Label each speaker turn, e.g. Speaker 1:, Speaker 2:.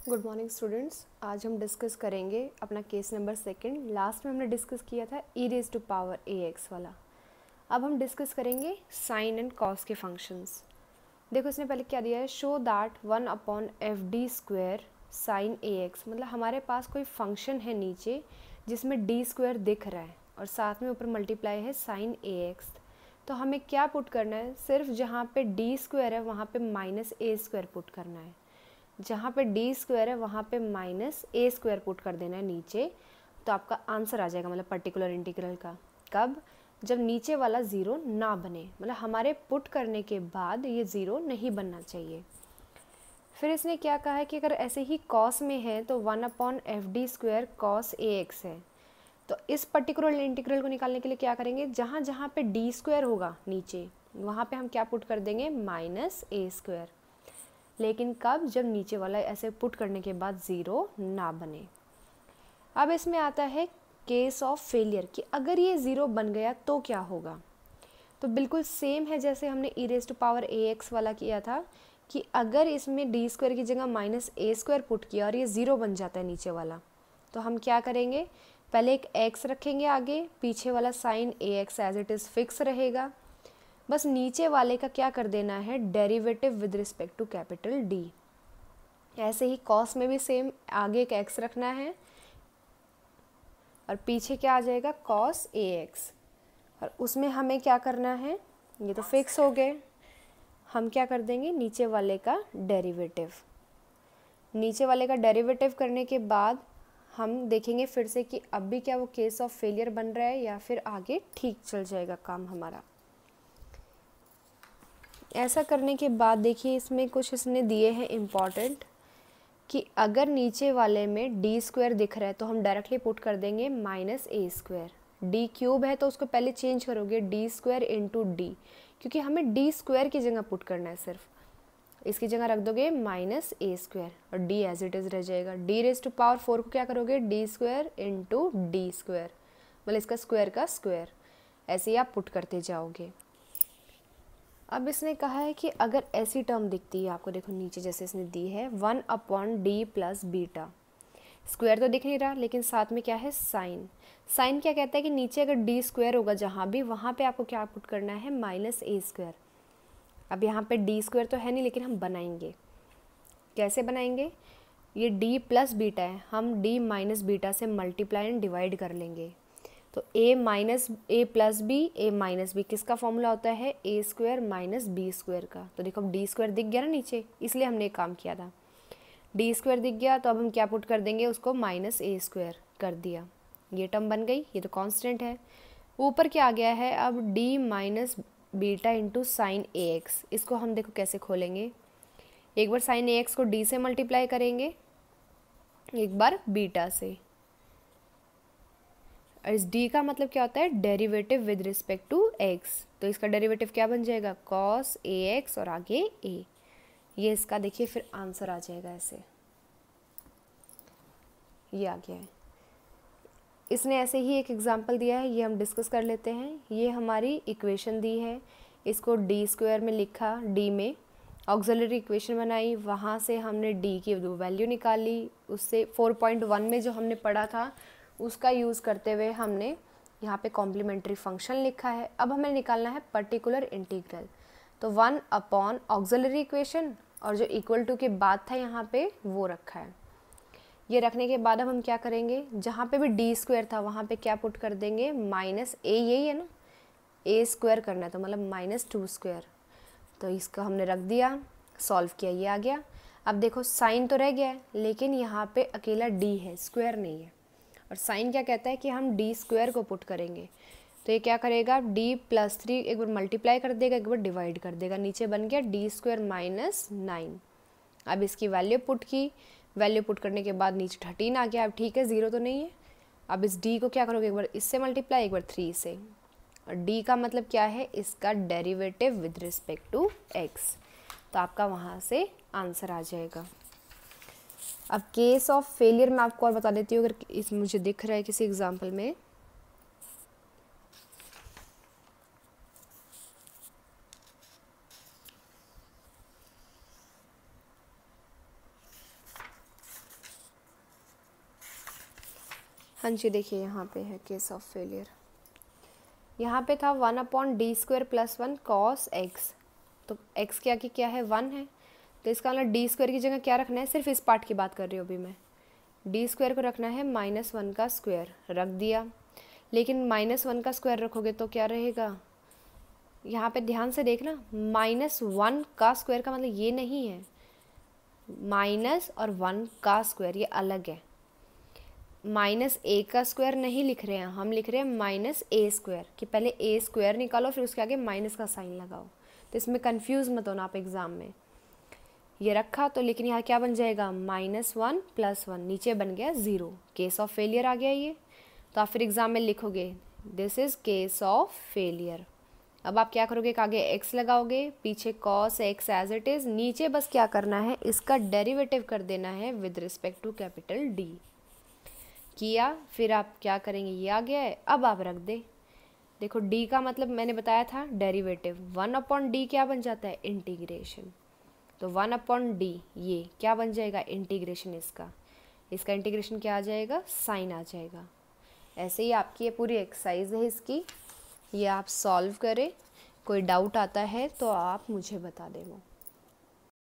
Speaker 1: Good morning students. आज हम discuss करेंगे अपना केस नंबर सेकंड। लास्ट में हमने डिस्कस किया था e raise to power a x वाला। अब हम डिस्कस करेंगे साइन एंड कॉस के फंक्शंस। देखो इसने पहले क्या दिया है, show that 1/fd square sine a x. मतलब हमारे पास कोई फंक्शन है नीचे जिसमें डी स्क्वायर दिख रहा है और साथ में ऊपर मल्टीप्लाई है साइन ए एक्स। तो हमें क्या पुट करना है, सिर्फ जहाँ पे डी स्क्वायर है वहाँ पे माइनस ए स्क्वायर पुट करना है। जहाँ पे डी स्क्वायर है वहाँ पे माइनस ए स्क्वायर पुट कर देना है नीचे। तो आपका आंसर आ जाएगा, मतलब पर्टिकुलर इंटीग्रल का। कब? जब नीचे वाला ज़ीरो ना बने, मतलब हमारे पुट करने के बाद ये ज़ीरो नहीं बनना चाहिए। फिर इसने क्या कहा है कि अगर ऐसे ही कॉस में है तो 1/fd square cos A x है। तो इस पर्टिकुलर इंटीग्रल को निकालने के लिए क्या करेंगे, जहाँ जहाँ पे डी स्क्वायर होगा नीचे वहाँ पे हम क्या पुट कर देंगे, माइनस ए स्क्वायर। लेकिन कब? जब नीचे वाला ऐसे पुट करने के बाद ज़ीरो ना बने। अब इसमें आता है केस ऑफ फेलियर कि अगर ये ज़ीरो बन गया तो क्या होगा। तो बिल्कुल सेम है जैसे हमने e raise to power a x वाला किया था कि अगर इसमें डी स्क्वायर की जगह माइनस ए स्क्वायर पुट किया और ये ज़ीरो बन जाता है नीचे वाला, तो हम क्या करेंगे, पहले एक एक्स रखेंगे आगे, पीछे वाला sine a x as it is fix रहेगा। बस नीचे वाले का क्या कर देना है, derivative with respect to capital D. ऐसे ही कॉस में भी सेम, आगे एक एक्स रखना है और पीछे क्या आ जाएगा, कॉस ए एक्स। और उसमें हमें क्या करना है, ये तो फिक्स हो गए, हम क्या कर देंगे, नीचे वाले का डेरिवेटिव। नीचे वाले का डेरिवेटिव करने के बाद हम देखेंगे फिर से कि अब भी क्या वो केस ऑफ फेलियर बन रहा है या फिर आगे ठीक चल जाएगा काम हमारा। ऐसा करने के बाद देखिए इसमें कुछ इसने दिए हैं इम्पॉर्टेंट कि अगर नीचे वाले में डी स्क्वायर दिख रहा है तो हम डायरेक्टली पुट कर देंगे माइनस ए स्क्वायर। डी क्यूब है तो उसको पहले चेंज करोगे डी स्क्वायर इंटू डी, क्योंकि हमें डी स्क्वायर की जगह पुट करना है, सिर्फ इसकी जगह रख दोगे माइनस ए स्क्वायर और डी एज इट इज़ रह जाएगा। डी रेज टू पावर 4 को क्या करोगे, D square into D square, मतलब इसका स्क्वायर का स्क्वायर। ऐसे ही आप पुट करते जाओगे। अब इसने कहा है कि अगर ऐसी टर्म दिखती है आपको, देखो नीचे जैसे इसने दी है 1/d प्लस बीटा, स्क्वायर तो दिख नहीं रहा लेकिन साथ में क्या है, साइन। साइन क्या कहता है कि नीचे अगर डी स्क्वायर होगा जहाँ भी, वहाँ पे आपको क्या पुट करना है, माइनस ए स्क्वायर। अब यहाँ पे डी स्क्वायर तो है नहीं लेकिन हम बनाएंगे। कैसे बनाएंगे, ये डी प्लस बीटा है, हम डी माइनस बीटा से मल्टीप्लाई एंड डिवाइड कर लेंगे। तो a minus a plus b, a minus b किसका फॉर्मूला होता है, a square minus b square का। तो देखो अब डी स्क्वायर दिख गया ना नीचे, इसलिए हमने एक काम किया था, डी स्क्वायर दिख गया तो अब हम क्या पुट कर देंगे, उसको माइनस ए स्क्वायर कर दिया। ये टर्म बन गई, ये तो कांस्टेंट है। ऊपर क्या आ गया है, अब D minus beta into sine a x. इसको हम देखो कैसे खोलेंगे, एक बार साइन ए एक्स को डी से मल्टीप्लाई करेंगे, एक बार बीटा से। और इस d का मतलब क्या होता है, derivative with respect to x। तो इसका डेरिवेटिव क्या बन जाएगा, cos ax और आगे a। ये इसका देखिए फिर आंसर आ जाएगा ऐसे, ये आ गया है। इसने ऐसे ही एक एग्जांपल दिया है, ये हम डिस्कस कर लेते हैं। ये हमारी इक्वेशन दी है, इसको डी स्क्वायर में लिखा, डी में ऑक्सिलरी इक्वेशन बनाई, वहाँ से हमने डी की वैल्यू निकाली, उससे 4.1 में जो हमने पढ़ा था उसका यूज़ करते हुए हमने यहाँ पे कॉम्प्लीमेंट्री फंक्शन लिखा है। अब हमें निकालना है पर्टिकुलर इंटीग्रल। तो 1/ ऑक्सिलरी इक्वेशन और जो इक्वल टू के बाद था यहाँ पे वो रखा है। ये रखने के बाद अब हम क्या करेंगे, जहाँ पे भी डी स्क्वायर था वहाँ पे क्या पुट कर देंगे, माइनस ए, यही है ना, ए स्क्वायर करना है तो मतलब -2 स्क्वायर। तो इसका हमने रख दिया, सॉल्व किया, ये आ गया। अब देखो साइन तो रह गया है लेकिन यहाँ पे अकेला डी है, स्क्वायर नहीं है। और साइन क्या कहता है कि हम डी स्क्वायर को पुट करेंगे, तो ये क्या करेगा, डी प्लस 3 एक बार मल्टीप्लाई कर देगा, एक बार डिवाइड कर देगा, नीचे बन गया डी स्क्वायर माइनस 9। अब इसकी वैल्यू पुट की, वैल्यू पुट करने के बाद नीचे 13 आ गया। अब ठीक है, ज़ीरो तो नहीं है। अब इस डी को क्या करोगे, एक बार इससे मल्टीप्लाई, एक बार 3 से। और डी का मतलब क्या है, इसका derivative with respect to x. तो आपका वहाँ से आंसर आ जाएगा। अब केस ऑफ फेलियर मैं आपको और बता देती हूँ, अगर इस मुझे दिख रहा है किसी एग्जांपल में। हाँ जी, देखिए यहाँ पे है केस ऑफ फेलियर। यहाँ पे था 1/d² + 1 cos x, तो x क्या की क्या है 1 है, तो इसका मतलब d² की जगह क्या रखना है, सिर्फ इस पार्ट की बात कर रही हूँ अभी मैं, d² को रखना है -1 का स्क्वायर, रख दिया। लेकिन -1 का स्क्वायर रखोगे तो क्या रहेगा, यहाँ पे ध्यान से देखना, -1 का स्क्वायर का मतलब ये नहीं है, माइनस और 1 का स्क्वायर ये अलग है। -a का स्क्वायर नहीं लिख रहे हैं हम, लिख रहे हैं -a² कि पहले a² निकालो फिर उसके आगे माइनस का साइन लगाओ, तो इसमें कंफ्यूज मत होना आप एग्जाम में। ये रखा तो, लेकिन यहाँ क्या बन जाएगा, -1 + 1, नीचे बन गया 0, केस ऑफ फेलियर आ गया ये। तो आप फिर एग्जाम में लिखोगे this is case of failure. अब आप क्या करोगे, आगे x लगाओगे, पीछे cos x as it is, नीचे बस क्या करना है, इसका डेरिवेटिव कर देना है with respect to capital D किया। फिर आप क्या करेंगे, ये आ गया है, अब आप रख दे। देखो D का मतलब मैंने बताया था डेरिवेटिव, 1/d क्या बन जाता है, इंटीग्रेशन। तो 1/d ये क्या बन जाएगा, इंटीग्रेशन, इसका इंटीग्रेशन क्या आ जाएगा, साइन आ जाएगा। ऐसे ही आपकी ये पूरी एक्सरसाइज है इसकी, ये आप सॉल्व करें। कोई डाउट आता है तो आप मुझे बता देना।